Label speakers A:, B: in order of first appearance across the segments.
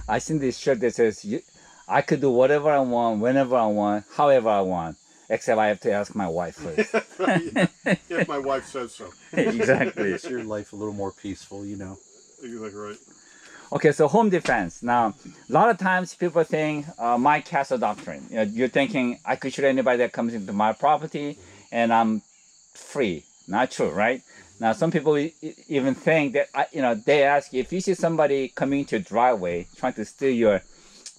A: I seen this shirt that says, I could do whatever I want, whenever I want, however I want, except I have to ask my wife first.
B: If my wife says so.
A: Exactly.
C: Makes your life a little more peaceful, you know.
B: Exactly right.
A: Okay, so home defense. Now, a lot of times people think my castle doctrine. You're thinking I could shoot anybody that comes into my property, and I'm free. Not true, right? Now, some people even think that they ask you, if you see somebody coming into your driveway trying to steal your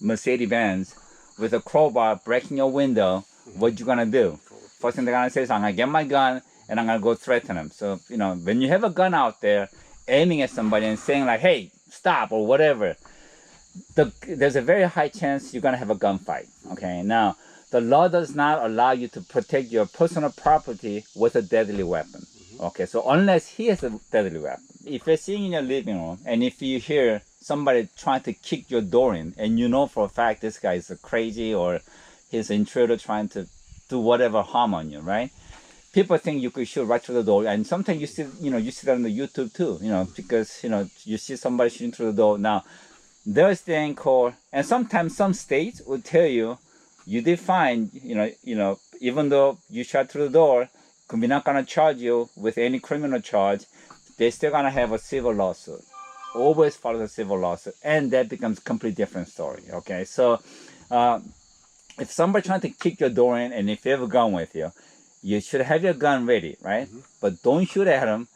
A: Mercedes-Benz with a crowbar, breaking your window, what you gonna do? First thing they're gonna say is, I'm gonna get my gun and I'm gonna go threaten them. So when you have a gun out there, aiming at somebody and saying like, "Hey, stop," or whatever, there's a very high chance you're gonna have a gunfight. Okay, now the law does not allow you to protect your personal property with a deadly weapon. Okay, so unless he has a deadly weapon, if you're sitting in your living room and if you hear somebody trying to kick your door in, and you know for a fact this guy is crazy or he's an intruder trying to do whatever harm on you, right? People think you could shoot right through the door, and sometimes you see that on the YouTube too, because you see somebody shooting through the door. Now, there's the thing called, and sometimes some states will tell you, you did fine, even though you shot through the door, we're not gonna charge you with any criminal charge. They're still gonna have a civil lawsuit. Always follow the civil lawsuit, and that becomes a completely different story. Okay, so if somebody trying to kick your door in, and if you have a gun with you, you should have your gun ready, right? But don't shoot at them.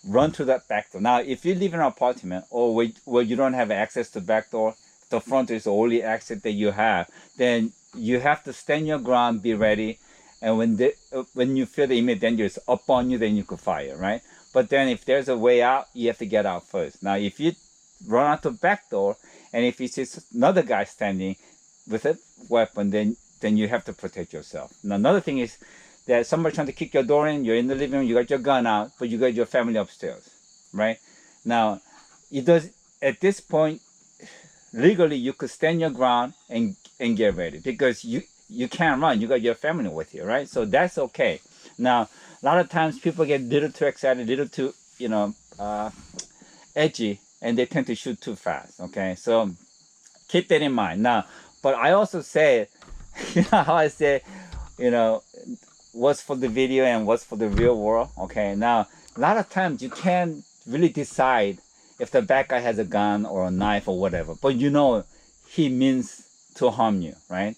A: Run through that back door. Now, if you live in an apartment or where you don't have access to back door, the front door is the only exit that you have, then you have to stand your ground, be ready, and when you feel the immediate danger is up on you, then you could fire, right? But then if there's a way out, you have to get out first. Now, if you run out the back door, and if you see another guy standing with a weapon, then you have to protect yourself. Now, another thing is that somebody trying to kick your door in, you're in the living room, you got your gun out, but you got your family upstairs, right? Now, at this point, legally, you could stand your ground and get ready, because you can't run. You got your family with you, right? So that's okay. Now, a lot of times people get a little too excited, a little too, edgy, and they tend to shoot too fast, okay? So keep that in mind. Now, but I also say, how I say, what's for the video and what's for the real world, okay? Now, a lot of times you can't really decide if the bad guy has a gun or a knife or whatever, but he means to harm you, right?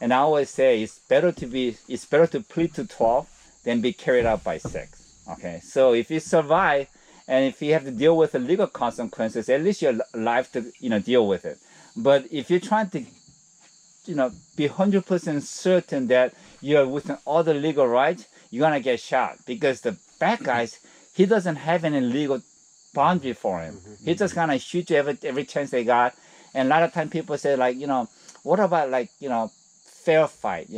A: And I always say it's better to plead to 12 than be carried out by 6. Okay, so if you survive and if you have to deal with the legal consequences, at least you're alive to deal with it. But if you're trying to be 100% certain that you're within all the legal rights, you're gonna get shot, because the bad guys, he doesn't have any legal boundary for him. He's just gonna shoot you every chance they got. And a lot of times people say like, what about like, fair fight?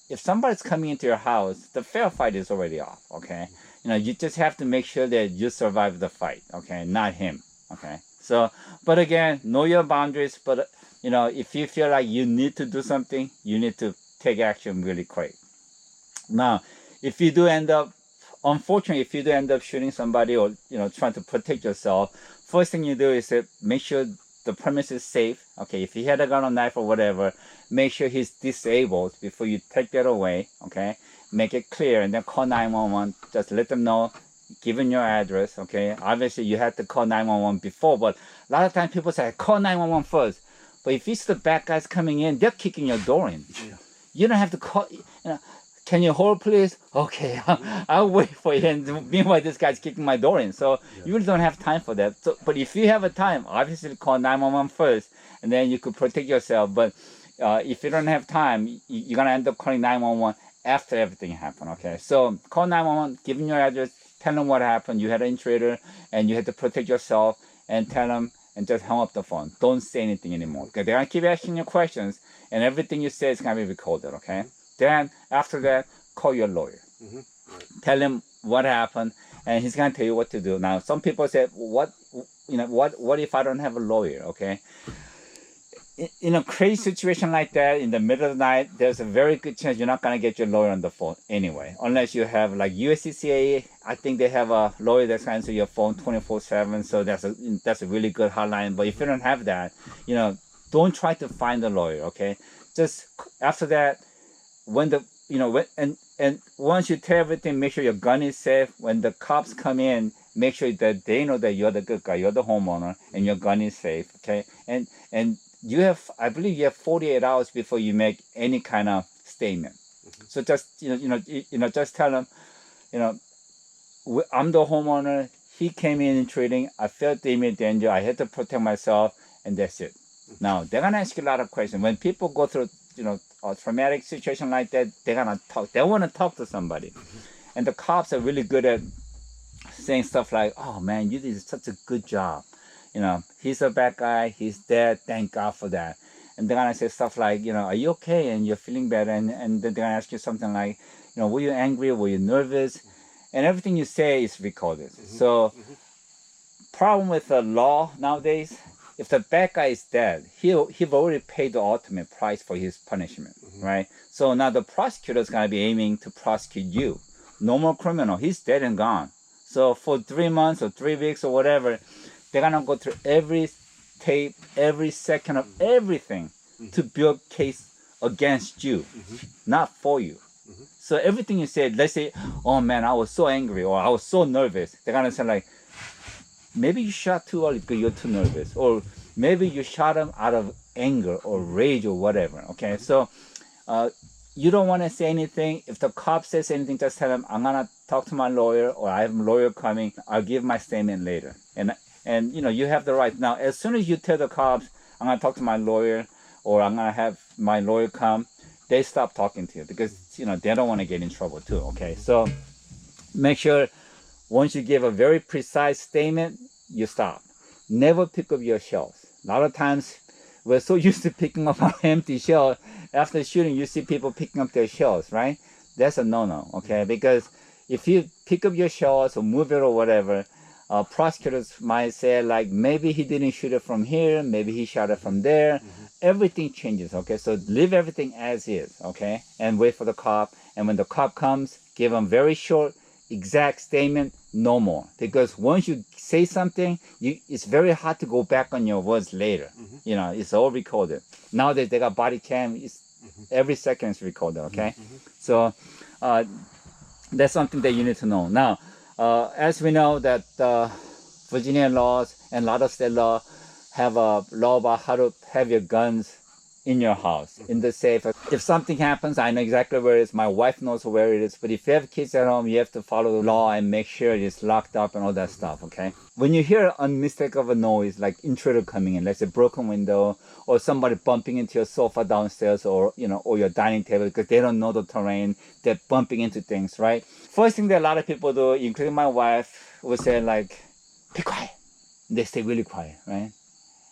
A: If somebody's coming into your house, the fair fight is already off, okay? You just have to make sure that you survive the fight, okay? Not him, okay? So, but again, know your boundaries, but if you feel like you need to do something, you need to take action really quick. Now, if you do end up shooting somebody or, trying to protect yourself, first thing you do is to make sure the premise is safe. Okay, if he had a gun or knife or whatever, make sure he's disabled before you take that away, okay? Make it clear, and then call 911. Just let them know, given your address, okay? Obviously, you had to call 911 before, but a lot of times people say, call 911 first. But if it's the bad guys coming in, they're kicking your door in. Yeah. You don't have to call, can you hold please? Okay, I'll wait for you. And meanwhile, this guy's kicking my door in. So you really don't have time for that. So, but if you have a time, obviously call 911 first, and then you could protect yourself. But if you don't have time, you're going to end up calling 911 after everything happened, okay? So call 911, give them your address, tell them what happened. You had an intruder, and you had to protect yourself, and tell them, and just hang up the phone. Don't say anything anymore, because they're going to keep asking you questions, and everything you say is going to be recorded, okay? Then, after that, call your lawyer. Right. Tell him what happened, and he's going to tell you what to do. Now, some people say, what if I don't have a lawyer, okay? in a crazy situation like that, in the middle of the night, there's a very good chance you're not going to get your lawyer on the phone anyway. Unless you have like USCCA, I think they have a lawyer that's going to answer your phone 24/7. So that's a really good hotline. But if you don't have that, don't try to find a lawyer, okay? Just after that, when the, and once you tell everything, make sure your gun is safe. When the cops come in, make sure that they know that you're the good guy, you're the homeowner, and your gun is safe, okay? And you have, I believe you have 48 hours before you make any kind of statement. So just, just tell them, I'm the homeowner. He came in trading. I felt the immediate danger. I had to protect myself, and that's it. Now, they're going to ask you a lot of questions. When people go through, a traumatic situation like that, they're going to talk. They want to talk to somebody. And the cops are really good at saying stuff like, oh, man, you did such a good job. He's a bad guy. He's dead. Thank God for that. And they're going to say stuff like, are you okay? And you're feeling better. And then they're going to ask you something like, were you angry? Were you nervous? And everything you say is recorded. So problem with the law nowadays, if the bad guy is dead, he've already paid the ultimate price for his punishment, right? So now the prosecutor is going to be aiming to prosecute you. Normal criminal, he's dead and gone. So for 3 months or 3 weeks or whatever, they're going to go through every tape, every second of everything to build case against you, not for you. So everything you said, let's say, oh man, I was so angry or I was so nervous. They're going to say like, maybe you shot too early because you're too nervous. Or maybe you shot him out of anger or rage or whatever, okay? So you don't want to say anything. If the cop says anything, just tell him, I'm going to talk to my lawyer or I have a lawyer coming. I'll give my statement later. And you have the right. Now, as soon as you tell the cops, I'm going to talk to my lawyer or I'm going to have my lawyer come, they stop talking to you because, they don't want to get in trouble too, okay? So make sure once you give a very precise statement, you stop. Never pick up your shells. A lot of times, we're so used to picking up our empty shell. After shooting, you see people picking up their shells, right? That's a no-no, okay? Because if you pick up your shells or move it or whatever, prosecutors might say like, maybe he didn't shoot it from here, maybe he shot it from there. Everything changes, okay? So leave everything as is, okay? And wait for the cop. And when the cop comes, give them very short, exact statement, no more. Because once you say something, it's very hard to go back on your words later. It's all recorded. Nowadays, they got body cam. Every second is recorded, okay? So that's something that you need to know. Now, as we know that Virginia laws and a lot of state law have a law about how to have your guns in your house, in the safe. If something happens, I know exactly where it is. My wife knows where it is. But if you have kids at home, you have to follow the law and make sure it's locked up and all that stuff, okay? When you hear unmistakable noise, like intruder coming in, let's say broken window, or somebody bumping into your sofa downstairs, or or your dining table because they don't know the terrain, they're bumping into things, right? First thing that a lot of people do, including my wife, would say like, be quiet. They stay really quiet, right?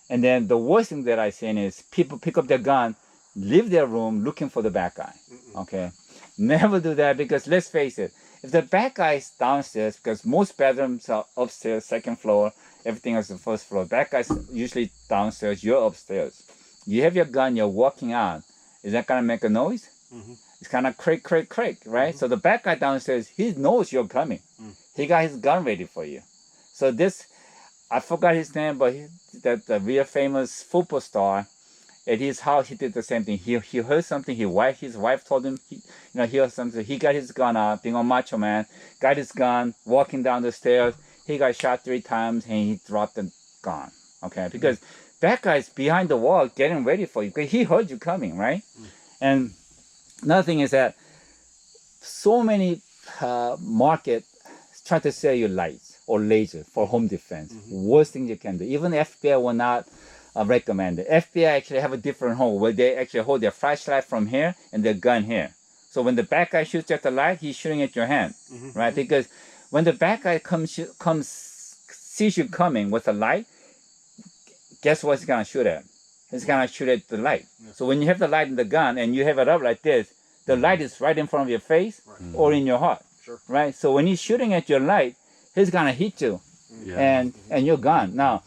A: And then the worst thing that I've seen is people pick up their gun, leave their room looking for the bad guy. Okay? Never do that because let's face it, if the bad guy is downstairs, because most bedrooms are upstairs, second floor, everything is the first floor. Bad guy's usually downstairs, you're upstairs. You have your gun, you're walking out. Is that going to make a noise? It's kind of creak, creak, creak, right? So the bad guy downstairs, he knows you're coming. He got his gun ready for you. So this, I forgot his name, but the real famous football star, at his house, he did the same thing. He heard something. His wife told him, he heard something. He got his gun out, being a macho man, got his gun, walking down the stairs. He got shot 3 times, and he dropped the gun. Okay, because that guy's behind the wall getting ready for you because he heard you coming, right? And another thing is that so many market try to sell you lights or laser for home defense. Worst thing you can do. Even FBI will not recommend it. FBI actually have a different hole where they actually hold their flashlight from here and their gun here. So when the bad guy shoots at the light, he's shooting at your hand, right? Because when the bad guy sees you coming with a light, guess what he's gonna shoot at? He's gonna shoot at the light. So when you have the light in the gun and you have it up like this, the light is right in front of your face or in your heart, right? So when he's shooting at your light, he's gonna hit you, and you're gone. Now,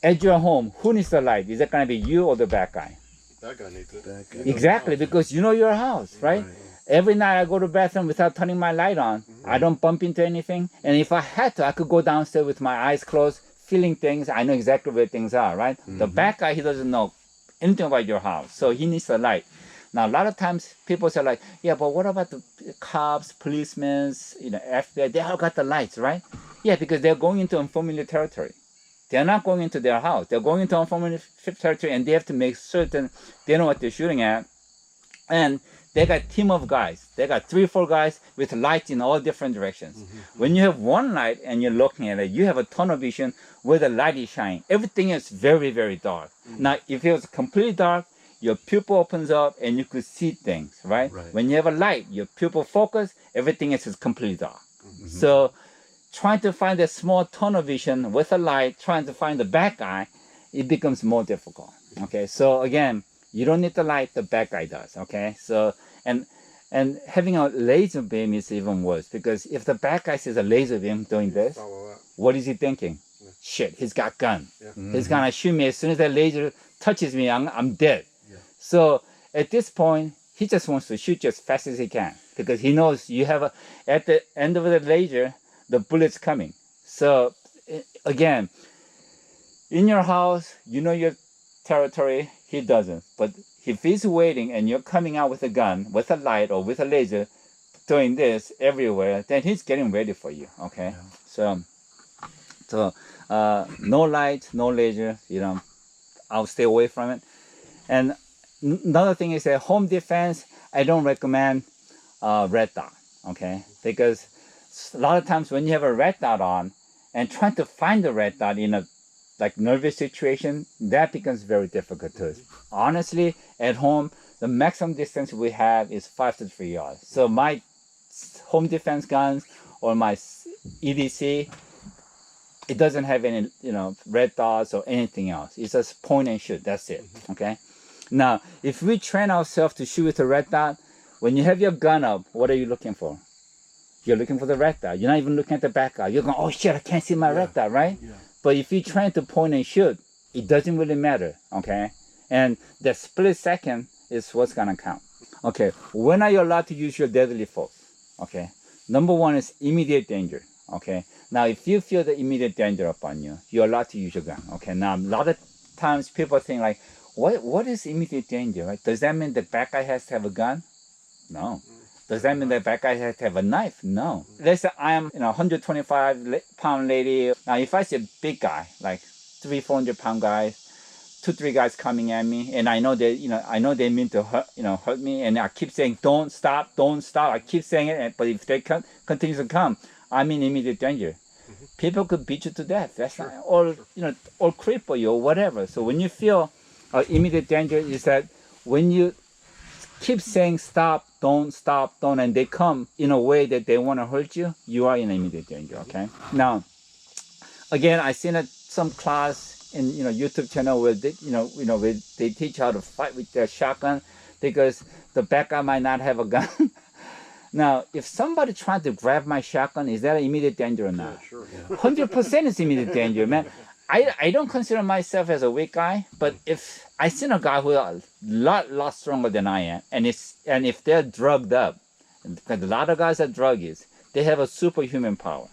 A: at your home, who needs the light? Is it going to be you or the bad guy?
B: That guy needs it.
C: That guy.
A: Exactly, because you know your house, right? Every night I go to the bathroom without turning my light on. I don't bump into anything. And if I had to, I could go downstairs with my eyes closed, feeling things. I know exactly where things are, right? The bad guy, he doesn't know anything about your house, so he needs the light. Now, a lot of times people say like, yeah, but what about the cops, policemen, FBI? They all got the lights, right? Yeah, because they're going into unfamiliar territory. They're not going into their house. They're going into unfamiliar territory, and they have to make certain they know what they're shooting at. And they got a team of guys. They got 3-4 guys with lights in all different directions. When you have one light and you're looking at it, you have a tunnel vision where the light is shining. Everything is very, very dark. Now, if it was completely dark, your pupil opens up and you could see things, right? When you have a light, your pupil focus, everything is completely dark. So trying to find a small tunnel vision with a light, trying to find the bad guy, it becomes more difficult. Okay, so again, you don't need the light, the bad guy does. Okay, so and having a laser beam is even worse, because if the bad guy sees a laser beam doing this, what is he thinking? Shit, he's got gun. He's gonna shoot me as soon as that laser touches me. I'm dead. So at this point, he just wants to shoot you as fast as he can, because he knows you have at the end of the laser, the bullet's coming. So again, in your house, you know your territory, he doesn't. But if he's waiting and you're coming out with a gun, with a light or with a laser, doing this everywhere, then he's getting ready for you. Okay, so no light, no laser. I'll stay away from it. And another thing is that home defense, I don't recommend red dot. Okay, because a lot of times when you have a red dot on and trying to find the red dot in a nervous situation, that becomes very difficult too. Honestly, at home, the maximum distance we have is 5 to 3 yards. So my home defense guns or my EDC, it doesn't have any, red dots or anything else. It's just point and shoot. That's it. Okay. Now, if we train ourselves to shoot with a red dot, when you have your gun up, what are you looking for? You're looking for the red dot. You're not even looking at the back guy. You're going, oh shit, I can't see my red dot, right? But if you try to point and shoot, it doesn't really matter, okay? And the split second is what's gonna count. Okay, when are you allowed to use your deadly force? Okay, number one is immediate danger, okay? Now, if you feel the immediate danger upon you, you're allowed to use your gun, okay? Now, a lot of times people think like, what is immediate danger, right? Does that mean the bad guy has to have a gun? No. Does that mean the bad guy has to have a knife? No. Let's say I am, 125-pound lady. Now, if I see a big guy, like 300-400-pound guys, 2-3 guys coming at me, and I know they mean to hurt me, and I keep saying, don't stop. I keep saying it, but if they continue to come, I'm in immediate danger. People could beat you to death. That's not, or cripple you or whatever. So when you feel immediate danger, is that when you keep saying stop, don't, and they come in a way that they want to hurt you, you are in immediate danger, okay? Now, again, I seen some class in, YouTube channel where they, where they teach how to fight with their shotgun because the bad guy might not have a gun. Now, if somebody trying to grab my shotgun, is that an immediate danger or not?
B: Yeah, sure.
A: 100% is immediate danger, man. I don't consider myself as a weak guy, but if I seen a guy who is a lot stronger than I am, and if they're drugged up, because a lot of guys are druggies, they have a superhuman power.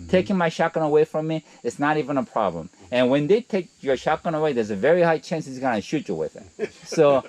A: Taking my shotgun away from me, it's not even a problem. And when they take your shotgun away, there's a very high chance he's gonna shoot you with it. So,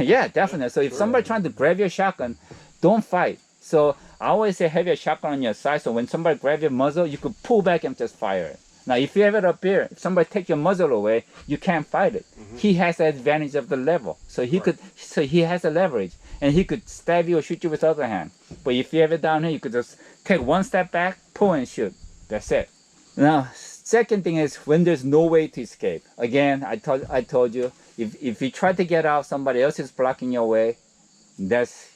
A: yeah, definitely. So if somebody trying to grab your shotgun, don't fight. So I always say have your shotgun on your side, so when somebody grabs your muzzle, you could pull back and just fire it. Now, if you have it up here, if somebody take your muzzle away, you can't fight it. He has the advantage of the level, so he has a leverage, and he could stab you or shoot you with the other hand. But if you have it down here, you could just take one step back, pull and shoot. That's it. Now, second thing is when there's no way to escape. Again, I told you, if you try to get out, somebody else is blocking your way. There's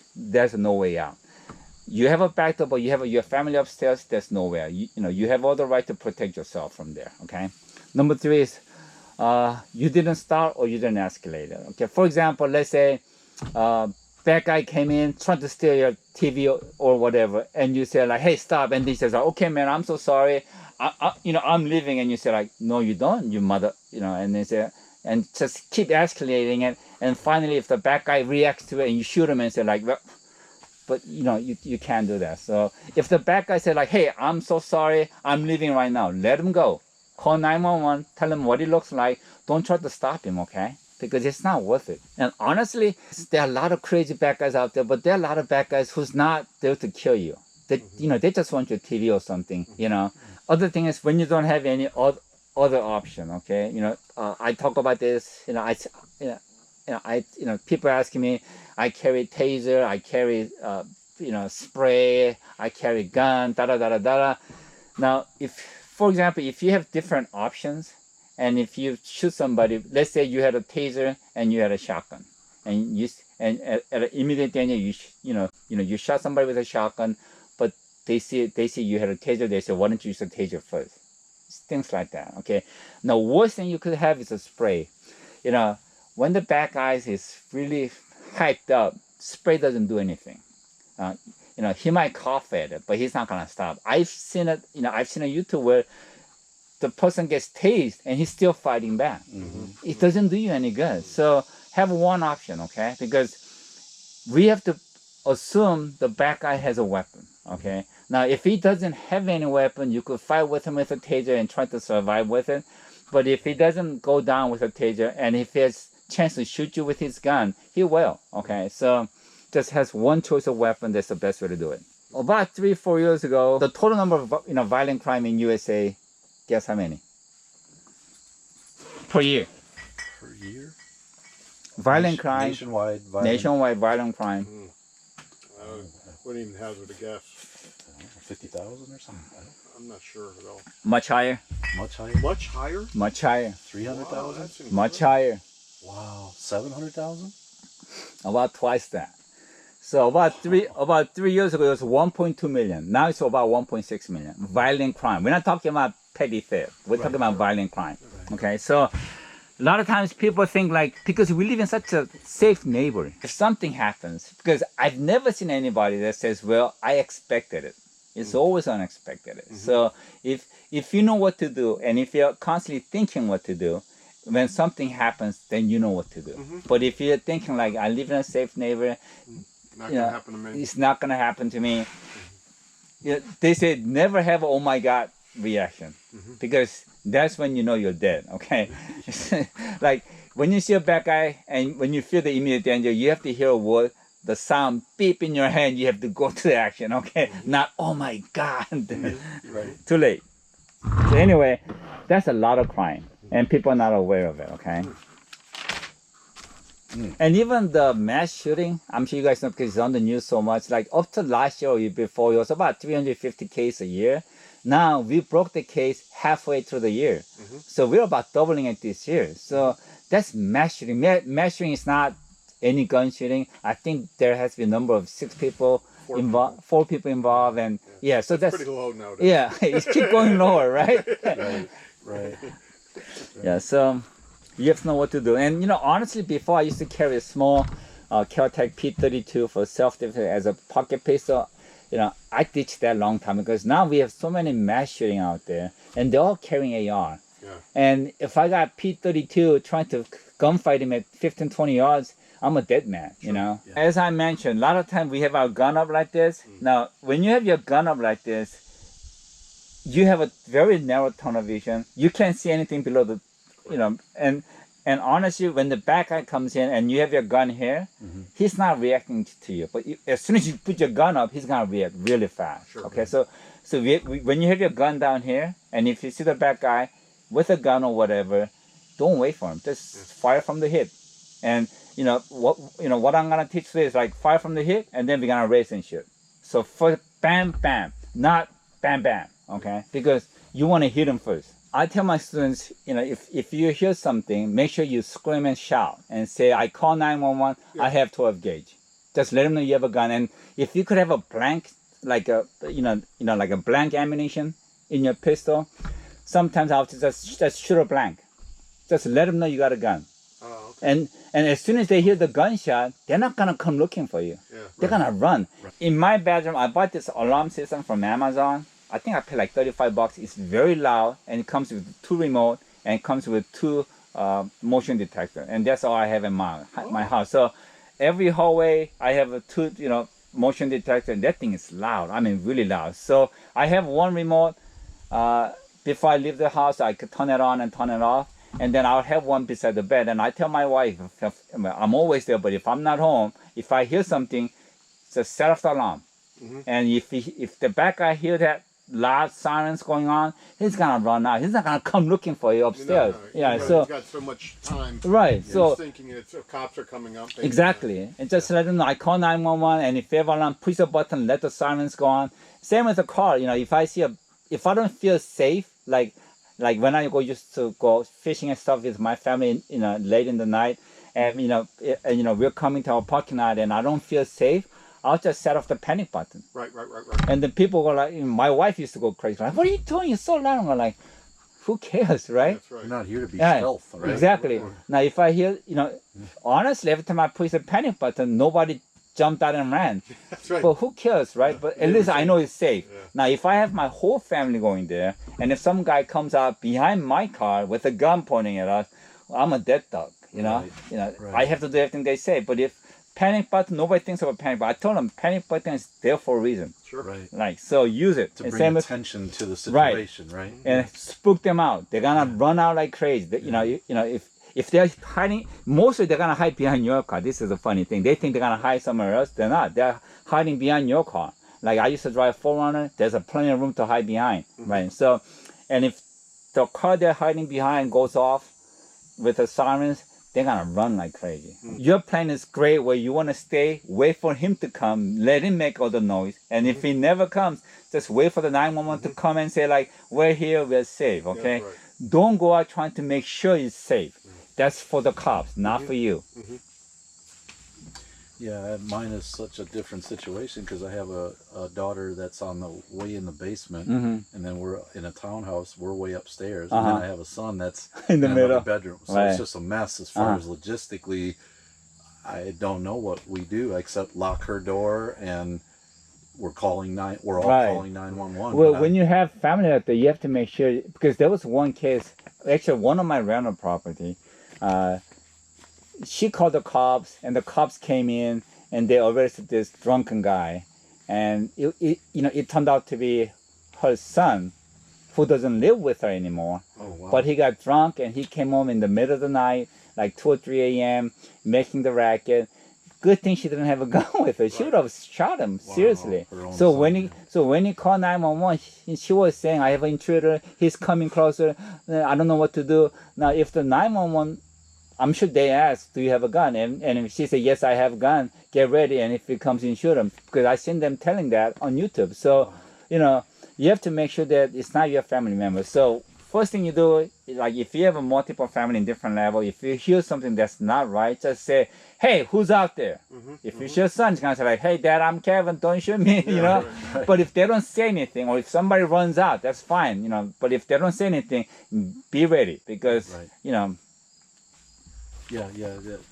A: no way out. You have a back door, but you have your family upstairs, there's nowhere. You have all the right to protect yourself from there, okay? Number 3 is you didn't start or you didn't escalate it, okay? For example, let's say bad guy came in, trying to steal your TV or whatever, and you say like, hey, stop, and he says, okay, man, I'm so sorry. I'm leaving, and you say like, no, you don't, you mother, and they say, and just keep escalating it, and finally, if the bad guy reacts to it, and you shoot him and say like, well, but you can't do that. So if the bad guy say like, hey, I'm so sorry, I'm leaving right now, let him go. Call 911, tell him what he looks like. Don't try to stop him, okay? Because it's not worth it. And honestly, there are a lot of crazy bad guys out there, but there are a lot of bad guys who's not there to kill you. They, they just want your TV or something, Other thing is when you don't have any other option, okay? I talk about this, people asking me, I carry taser, I carry, spray, I carry gun, da-da-da-da-da. Now, for example, if you have different options, and if you shoot somebody, let's say you had a taser and you had a shotgun, and at an immediate danger, you shot somebody with a shotgun, but they see you had a taser, they say, why don't you use a taser first? Things like that, okay? Now, worst thing you could have is a spray. When the bad guy is really hyped up, spray doesn't do anything. He might cough at it, but he's not gonna stop. I've seen a YouTube where the person gets tased and he's still fighting back. It doesn't do you any good. So have one option, okay? Because we have to assume the bad guy has a weapon, okay? Now, if he doesn't have any weapon, you could fight with him with a taser and try to survive with it. But if he doesn't go down with a taser, and if he has chance to shoot you with his gun, he will, okay? So just has one choice of weapon. That's the best way to do it. About 3-4 years ago, the total number of violent crime in USA, guess how many? Per year.
C: Per year?
A: Violent crime.
C: Nationwide
A: violent crime.
B: Wouldn't even hazard a guess.
C: 50,000 or something?
B: I'm not sure at all.
A: Much higher.
C: Much higher?
B: Much higher?
A: Much higher.
C: 300,000?
B: Wow,
A: Much higher.
C: Wow, 700,000?
A: About twice that. So about 3 years ago, it was 1.2 million. Now it's about 1.6 million. Violent crime. We're not talking about petty theft. We're talking about violent crime. Okay, so a lot of times people think like, because we live in such a safe neighborhood, if something happens, because I've never seen anybody that says, well, I expected it. It's always unexpected. So if you know what to do, and if you're constantly thinking what to do, when something happens, then you know what to do. But if you're thinking like, I live in a safe neighborhood,
B: not gonna happen to me.
A: It's not gonna happen to me. They say never have a oh my God reaction, because that's when you know you're dead, okay? Like when you see a bad guy and when you feel the immediate danger, you have to hear a word, the sound beep in your hand, you have to go to the action, okay? Not, oh my God,
C: Right.
A: Too late. So anyway, that's a lot of crime, and people are not aware of it, okay? And even the mass shooting, I'm sure you guys know because it's on the news so much, like up to last year or year before, it was about 350 cases a year. Now we broke the case halfway through the year. So we're about doubling it this year. So that's mass shooting. Mass shooting is not any gun shooting. I think there has been a number of 4 people involved, and so that's
B: pretty low nowadays.
A: Yeah, it keeps going lower, right?
C: Right.
A: Yeah, so you have to know what to do. And honestly, before I used to carry a small Kel-Tec P32 for self-defense as a pocket pistol. I ditched that long time because now we have so many mass shooting out there, and they're all carrying AR.
B: Yeah.
A: And if I got P32 trying to gunfight him at 15, 20 yards, I'm a dead man,
C: Yeah.
A: As I mentioned, a lot of times we have our gun up like this. Now, when you have your gun up like this, you have a very narrow tunnel vision. You can't see anything below the, and honestly, when the bad guy comes in and you have your gun here, he's not reacting to you. But as soon as you put your gun up, he's gonna react really fast.
B: Sure.
A: Okay, so when you have your gun down here, and if you see the bad guy with a gun or whatever, don't wait for him. Just fire from the hip. And what I'm gonna teach today is like fire from the hip, and then we're gonna race and shoot. So first, bam, bam, not bam, bam. Okay, because you want to hit him first. I tell my students, if you hear something, make sure you scream and shout and say, I call 911, I have 12 gauge. Just let them know you have a gun. And if you could have a blank, like a blank ammunition in your pistol, sometimes I'll just shoot a blank. Just let them know you got a gun.
B: Oh, okay.
A: And as soon as they hear the gunshot, they're not gonna come looking for you.
B: Yeah.
A: They're gonna run. In my bedroom, I bought this alarm system from Amazon. I think I paid like $35. It's very loud, and it comes with 2 remote, and it comes with 2 motion detector, and that's all I have in my house. So every hallway I have a 2 motion detector, and that thing is loud. I mean, really loud. So I have 1 remote. Before I leave the house, I could turn it on and turn it off, and then I'll have 1 beside the bed. And I tell my wife, I'm always there, but if I'm not home, if I hear something, just set off the alarm. And if the back guy hear that loud sirens going on, he's gonna run out. He's not gonna come looking for you upstairs. Yeah, so
B: he's got so much time.
A: right. So
B: thinking cops are coming up.
A: exactly, and just let them know. I call 911, and if you have alarm, push the button, let the sirens go on. Same with the car. If I don't feel safe, like when I used to go fishing and stuff with my family, late in the night, and we're coming to our parking lot, and I don't feel safe, I'll just set off the panic button.
B: Right.
A: And then people go like, my wife used to go crazy, like, what are you doing? It's so loud. I'm like, who cares, right?
B: That's right.
C: You're not here to be stealth, right?
A: Exactly.
B: Right.
A: Now, if I hear, honestly, every time I push the panic button, nobody jumped out and ran.
B: That's right.
A: But who cares, right? But at least I know it's safe.
B: Yeah.
A: Now, if I have my whole family going there, and if some guy comes out behind my car with a gun pointing at us, I'm a dead dog.
C: Right.
A: I have to do everything they say. But if panic button, nobody thinks about panic button. I told them panic button is there for a reason.
B: Sure.
C: Right.
A: So use it.
C: To
A: And
C: bring
A: same with-
C: attention to the situation, right?
A: and spook them out. They're gonna run out like crazy. If they're hiding, mostly they're gonna hide behind your car. This is a funny thing. They think they're gonna hide somewhere else. They're not. They're hiding behind your car. Like I used to drive 4Runner. There's plenty of room to hide behind, right? So, and if the car they're hiding behind goes off with the sirens, they're gonna run like crazy. Your plan is great where you wanna stay, wait for him to come, let him make all the noise, and if he never comes, just wait for the 911 to come and say like, we're here, we're safe, okay?
B: That's right.
A: Don't go out trying to make sure it's safe. That's for the cops, not for you.
C: Yeah, mine is such a different situation because I have a daughter that's on the way in the basement, and then we're in a townhouse. We're way upstairs, and then I have a son that's
A: In the
C: another
A: middle.
C: bedroom. So
A: Right.
C: it's just a mess as far as logistically. I don't know what we do except lock her door, and we're calling We're all
A: Right.
C: calling 911.
A: Well,
C: but
A: when you have family like that, you have to make sure, because there was one case, actually one of my rental property, she called the cops, and the cops came in, and they arrested this drunken guy, and it turned out to be her son, who doesn't live with her anymore.
C: Oh, wow.
A: But he got drunk, and he came home in the middle of the night, like 2 or 3 a.m., making the racket. Good thing she didn't have a gun with her. She would have shot him, seriously.
C: her own
A: So
C: son,
A: when he called 911, she was saying, I have an intruder, he's coming closer, I don't know what to do. Now, if the 911, I'm sure they asked, do you have a gun? And if she said, yes, I have a gun, get ready, and if he comes in, shoot him. Because I seen them telling that on YouTube. So, you have to make sure that it's not your family member. So first thing you do, like if you have a multiple family in different level, if you hear something that's not right, just say, hey, who's out there? If it's your son, it's gonna say like, hey, Dad, I'm Kevin, don't shoot me,
B: Right.
A: But if they don't say anything, or if somebody runs out, that's fine, But if they don't say anything, be ready, because,
C: Right.
A: Yeah,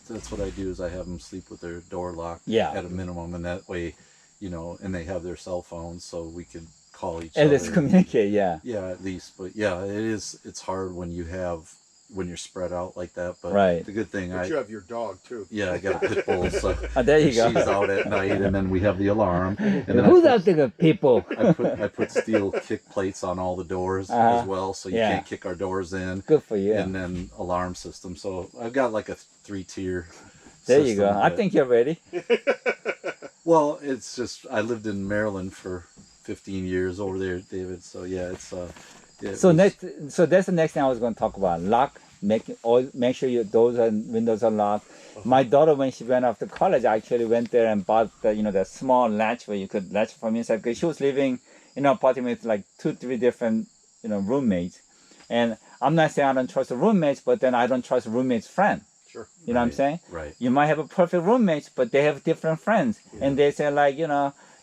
C: that's what I do is I have them sleep with their door locked
A: Yeah.
C: at a minimum, and that way, and they have their cell phones so we can call each
A: and
C: other.
A: let's communicate, yeah.
C: Yeah, at least, but yeah, it's hard when you're spread out like that. But
A: Right.
C: the good thing,
B: But you have your dog too.
C: I got a pit bull, so
A: Oh, there you go.
C: she's out at night, and then we have the alarm. And then
A: Who's out there, people?
C: I put steel kick plates on all the doors as well, so you
A: Yeah.
C: can't kick our doors in.
A: Good for you.
C: And then alarm system. So I've got like a 3-tier.
A: There you go.
C: system,
A: I
C: but-
A: think you're ready.
C: Well, it's just I lived in Maryland for 15 years over there, David. So yeah, it's
A: So that's the next thing I was going to talk about. Lock, make sure your doors and windows are locked. My daughter, when she went off to college, actually went there and bought the small latch where you could latch from inside, because she was living in an apartment with like 2-3 different roommates. And I'm not saying I don't trust the roommates, but then I don't trust the roommate's friend.
B: Sure.
A: You know what I'm saying?
C: Right.
A: You might have a perfect roommate, but they have different friends, and they say like,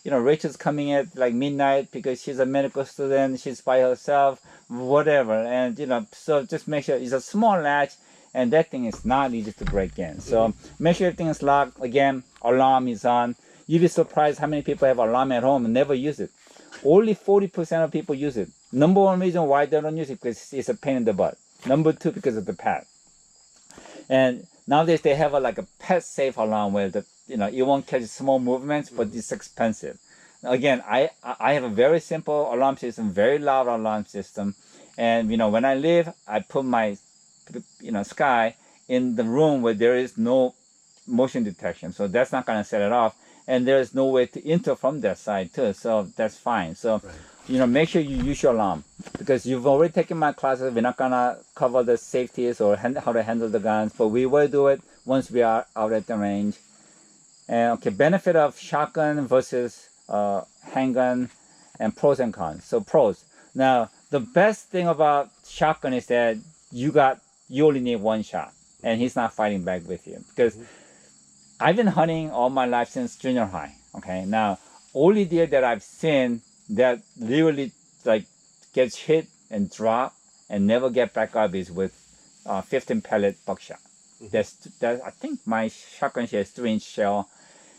A: Rachel's coming at like midnight because she's a medical student, she's by herself, whatever, and so just make sure it's a small latch, and that thing is not easy to break in. So make sure everything is locked. Again, alarm is on. You'd be surprised how many people have alarm at home and never use it. Only 40% of people use it. Number one reason why they don't use it because it's a pain in the butt. Number two, because of the pet. And nowadays they have like a pet safe alarm where it won't catch small movements, but it's expensive. Again, I have a very simple alarm system, very loud alarm system. And when I leave, I put my Sky in the room where there is no motion detection. So that's not gonna set it off. And there's no way to enter from that side too. So that's fine. So make sure you use your alarm, because you've already taken my classes. We're not gonna cover the safeties or how to handle the guns, but we will do it once we are out at the range. And okay, benefit of shotgun versus handgun, and pros and cons. So pros. Now the best thing about shotgun is that you only need one shot, and he's not fighting back with you. Because I've been hunting all my life since junior high. Okay, now only deer that I've seen that literally like gets hit and drop and never get back up is with 15 pellet buckshot. That I think my shotgun has 3-inch shell,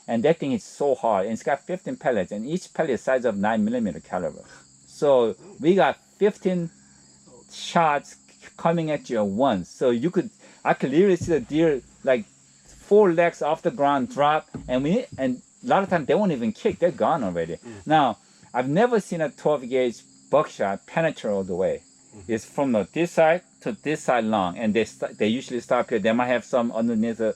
A: and that thing is so hard. And it's got 15 pellets, and each pellet is size of 9mm caliber. So we got 15 shots coming at you at once. So I could literally see the deer like 4 legs off the ground drop, and a lot of times they won't even kick, they're gone already. Now, I've never seen a 12 gauge buckshot penetrate all the way. It's from this side to this side long, and they usually stop here. They might have some underneath the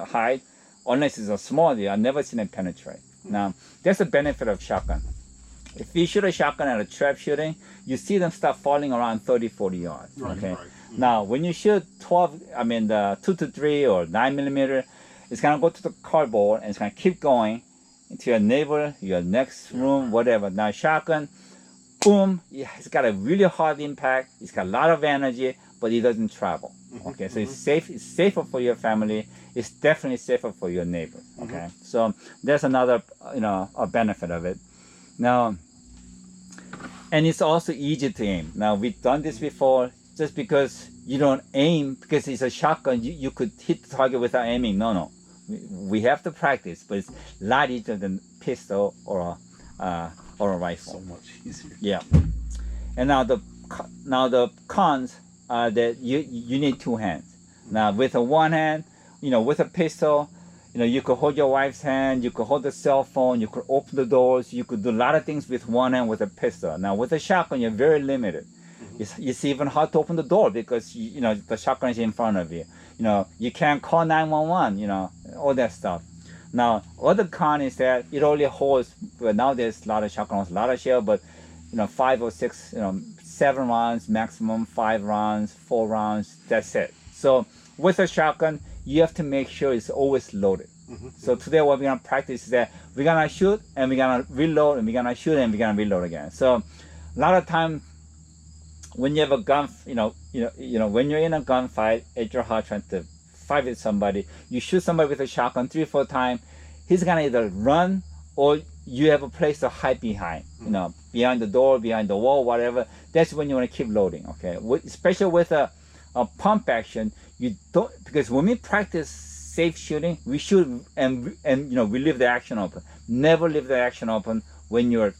A: hide, unless it's a small deer. I've never seen it penetrate. Now, that's the benefit of shotgun. If you shoot a shotgun at a trap shooting, you see them start falling around 30-40 yards. Okay. Right. Now, when you shoot the 2 to 3 or 9mm, it's gonna go to the cardboard and it's gonna keep going into your neighbor, your next room, whatever. Now, shotgun, boom, it's got a really hard impact. It's got a lot of energy, but it doesn't travel. Okay, so it's safe. It's safer for your family. It's definitely safer for your neighbor. Okay, so there's another a benefit of it. Now, and it's also easy to aim. Now, we've done this before. Just because you don't aim, because it's a shotgun, you could hit the target without aiming. No. We have to practice, but it's a lot easier than pistol or a rifle.
C: So much easier.
A: Yeah. And now the cons are that you need 2 hands. Now with a one hand, with a pistol, you could hold your wife's hand, you could hold the cell phone, you could open the doors, you could do a lot of things with one hand with a pistol. Now with a shotgun, you're very limited. It's even hard to open the door because the shotgun is in front of you. You can't call 911. All that stuff. Now, other con is that it only holds. Well, nowadays a lot of shotguns, a lot of shell, but 5 or 6, 7 rounds maximum, 5 rounds, 4 rounds. That's it. So with a shotgun, you have to make sure it's always loaded. So today what we're gonna practice is that we're gonna shoot and we're gonna reload and we're gonna shoot and we're gonna reload again. So a lot of time, when you have a gun, when you're in a gunfight at your house trying to fight with somebody, you shoot somebody with a shotgun 3-4 times, he's gonna either run or you have a place to hide behind, behind the door, behind the wall, whatever. That's when you want to keep loading, okay? Especially with a pump action, you don't, because when we practice safe shooting, we shoot and we leave the action open. Never leave the action open when you're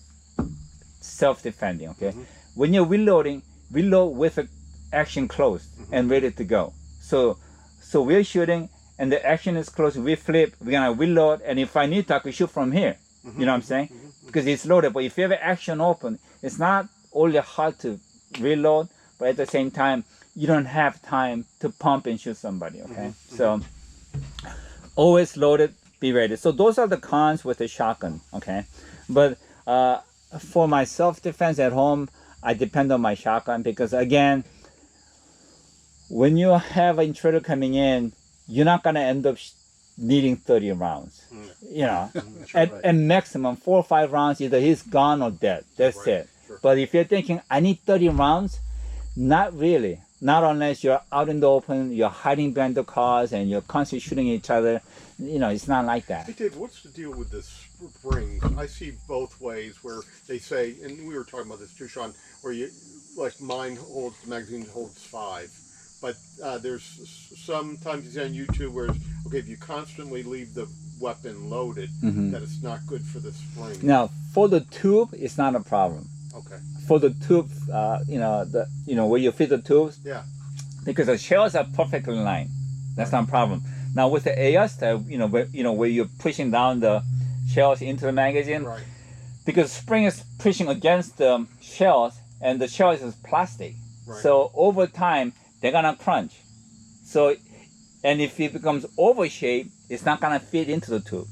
A: self-defending, okay? When you're reloading, reload with the action closed and ready to go. So we're shooting and the action is closed, we flip, we're gonna reload, and if I need to, I can shoot from here. You know what I'm saying? Because it's loaded. But if you have an action open, it's not only hard to reload, but at the same time, you don't have time to pump and shoot somebody, okay? So always loaded, be ready. So those are the cons with the shotgun, okay? But for my self-defense at home, I depend on my shotgun because, again, when you have an intruder coming in, you're not going to end up needing 30 rounds. At maximum 4 or 5 rounds, either he's gone or dead. That's it. Sure. But if you're thinking, I need 30 rounds, not really. Not unless you're out in the open, you're hiding behind the cars, and you're constantly shooting each other. It's not like that.
B: Hey, Dave, what's the deal with this springs? I see both ways where they say, and we were talking about this too, Sean, where like mine holds, the magazine holds 5. But there's sometimes you see on YouTube where okay, if you constantly leave the weapon loaded, that it's not good for the spring.
A: Now, for the tube, it's not a problem.
B: Okay.
A: For the tube, where you fit the tubes,
B: Yeah.
A: because the shells are perfectly in line. That's not a problem. Now with the AR style, where you're pushing down the shells into the magazine,
B: Right.
A: because spring is pushing against the shells, and the shells is plastic.
B: Right.
A: So over time, they're gonna crunch. So, and if it becomes oval shape, it's not gonna fit into the tube.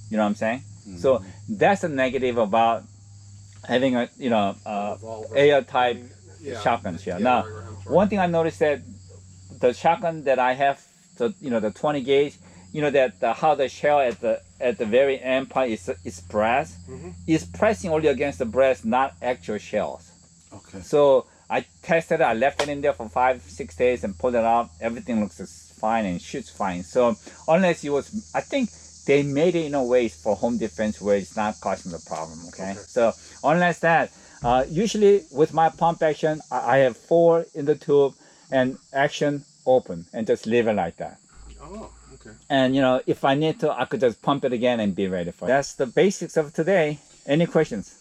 A: You know what I'm saying? So that's the negative about having a AR type shotgun shell. Now, one thing I noticed that the shotgun that I have, the 20 gauge, how the shell at the very end part is brass, is pressing only against the brass, not actual shells.
C: Okay.
A: So I tested it. I left it in there for 5-6 days and pulled it out. Everything looks fine and shoots fine. So unless I think they made it in a way for home defense where it's not causing the problem. Okay. So unless that, usually with my pump action, I have 4 in the tube and action open and just leave it like that.
B: Oh, okay.
A: And if I need to, I could just pump it again and be ready for it. That's the basics of today. Any questions?